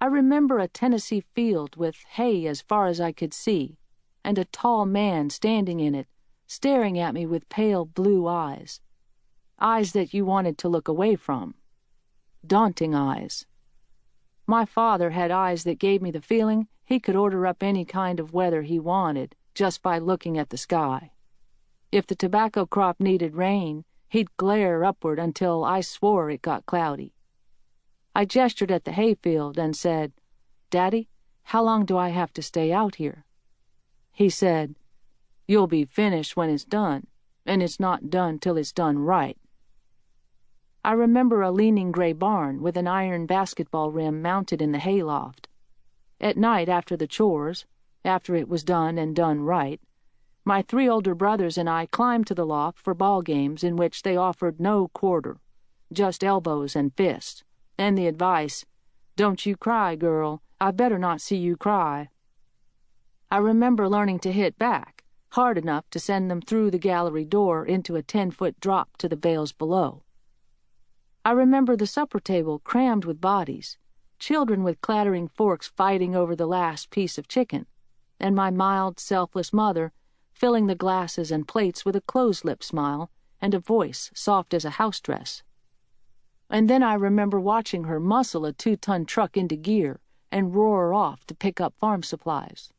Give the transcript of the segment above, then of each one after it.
I remember a Tennessee field with hay as far as I could see, and a tall man standing in it, staring at me with pale blue eyes. Eyes that you wanted to look away from. Daunting eyes. My father had eyes that gave me the feeling he could order up any kind of weather he wanted just by looking at the sky. If the tobacco crop needed rain, he'd glare upward until I swore it got cloudy. I gestured at the hayfield and said, "Daddy, how long do I have to stay out here?" He said, "You'll be finished when it's done, and it's not done till it's done right." I remember a leaning gray barn with an iron basketball rim mounted in the hayloft. At night after the chores, after it was done and done right, my 3 older brothers and I climbed to the loft for ball games in which they offered no quarter, just elbows and fists, and the advice, "Don't you cry, girl. I better not see you cry." I remember learning to hit back, hard enough to send them through the gallery door into a 10-foot drop to the bales below. I remember the supper table crammed with bodies, children with clattering forks fighting over the last piece of chicken, and my mild, selfless mother filling the glasses and plates with a closed-lip smile and a voice soft as a house dress. And then I remember watching her muscle a 2-ton truck into gear and roar off to pick up farm supplies.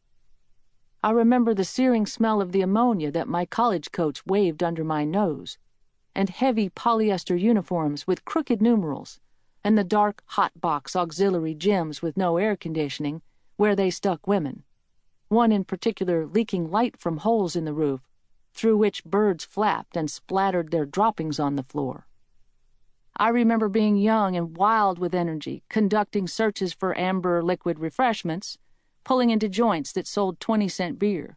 I remember the searing smell of the ammonia that my college coach waved under my nose, and heavy polyester uniforms with crooked numerals, and the dark hot-box auxiliary gyms with no air conditioning where they stuck women, one in particular leaking light from holes in the roof, through which birds flapped and splattered their droppings on the floor. I remember being young and wild with energy, conducting searches for amber liquid refreshments, pulling into joints that sold 20-cent beer.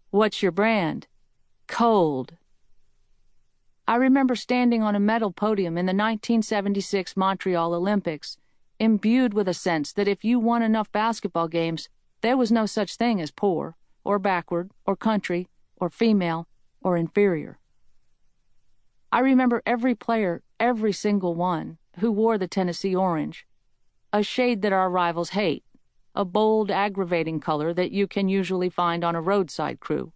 "What's your brand?" "Cold." I remember standing on a medal podium in the 1976 Montreal Olympics, imbued with a sense that if you won enough basketball games, there was no such thing as poor, or backward, or country, or female, or inferior. I remember every player, every single one, who wore the Tennessee orange, a shade that our rivals hate, a bold, aggravating color that you can usually find on a roadside crew,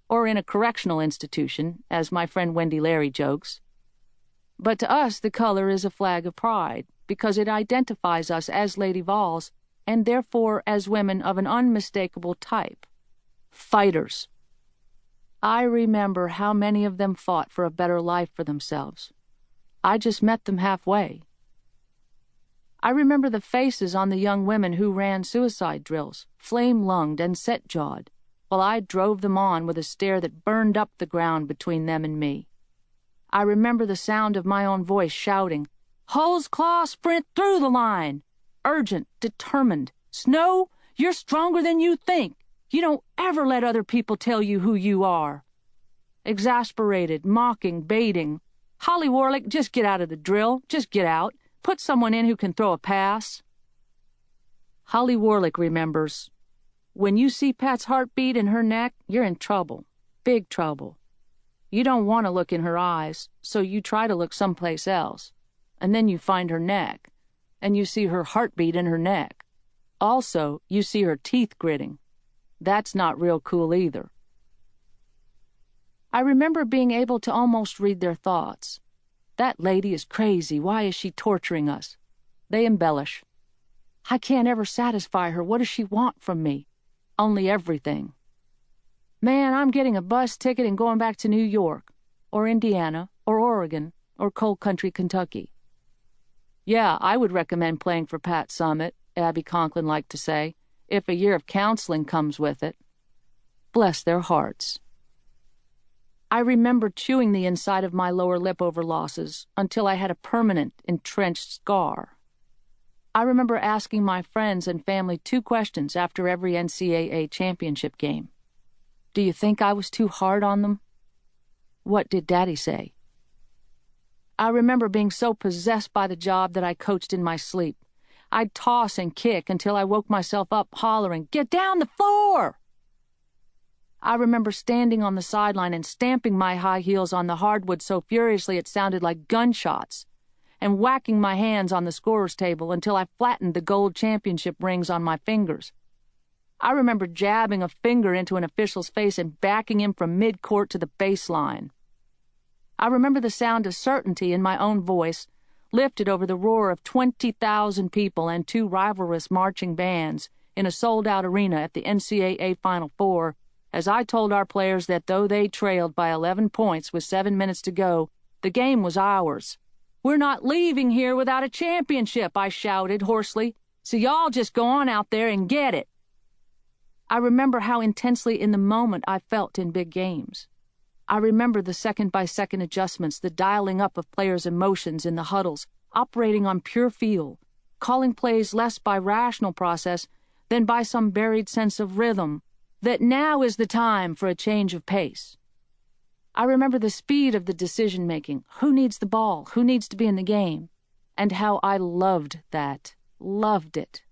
or in a correctional institution, as my friend Wendy Larry jokes. But to us the color is a flag of pride, because it identifies us as Lady Vols, and therefore as women of an unmistakable type. Fighters. I remember how many of them fought for a better life for themselves. I just met them halfway. I remember the faces on the young women who ran suicide drills, flame-lunged and set-jawed, while I drove them on with a stare that burned up the ground between them and me. I remember the sound of my own voice shouting, "Hose claw, sprint through the line! Urgent, determined. Snow, you're stronger than you think. You don't ever let other people tell you who you are." Exasperated, mocking, baiting. "Holly Warlick, just get out of the drill. Just get out. Put someone in who can throw a pass." Holly Warlick remembers, "When you see Pat's heartbeat in her neck, you're in trouble. Big trouble. You don't want to look in her eyes, so you try to look someplace else. And then you find her neck, and you see her heartbeat in her neck. Also, you see her teeth gritting. That's not real cool either." I remember being able to almost read their thoughts. "That lady is crazy. Why is she torturing us?" They embellish. "I can't ever satisfy her. What does she want from me?" "Only everything." "Man, I'm getting a bus ticket and going back to New York, or Indiana, or Oregon, or coal country Kentucky." "Yeah, I would recommend playing for Pat Summitt," Abby Conklin liked to say, "if a year of counseling comes with it." Bless their hearts. I remember chewing the inside of my lower lip over losses until I had a permanent, entrenched scar. I remember asking my friends and family 2 questions after every NCAA championship game. "Do you think I was too hard on them?" "What did Daddy say?" I remember being so possessed by the job that I coached in my sleep. I'd toss and kick until I woke myself up hollering, "Get down the floor!" I remember standing on the sideline and stamping my high heels on the hardwood so furiously it sounded like gunshots, and whacking my hands on the scorer's table until I flattened the gold championship rings on my fingers. I remember jabbing a finger into an official's face and backing him from mid-court to the baseline. I remember the sound of certainty in my own voice, lifted over the roar of 20,000 people and 2 rivalrous marching bands in a sold-out arena at the NCAA Final Four, as I told our players that though they trailed by 11 points with 7 minutes to go, the game was ours. "We're not leaving here without a championship," I shouted hoarsely, "so y'all just go on out there and get it." I remember how intensely in the moment I felt in big games. I remember the second-by-second adjustments, the dialing up of players' emotions in the huddles, operating on pure feel, calling plays less by rational process than by some buried sense of rhythm, that now is the time for a change of pace. I remember the speed of the decision-making, who needs the ball, who needs to be in the game, and how I loved that, loved it.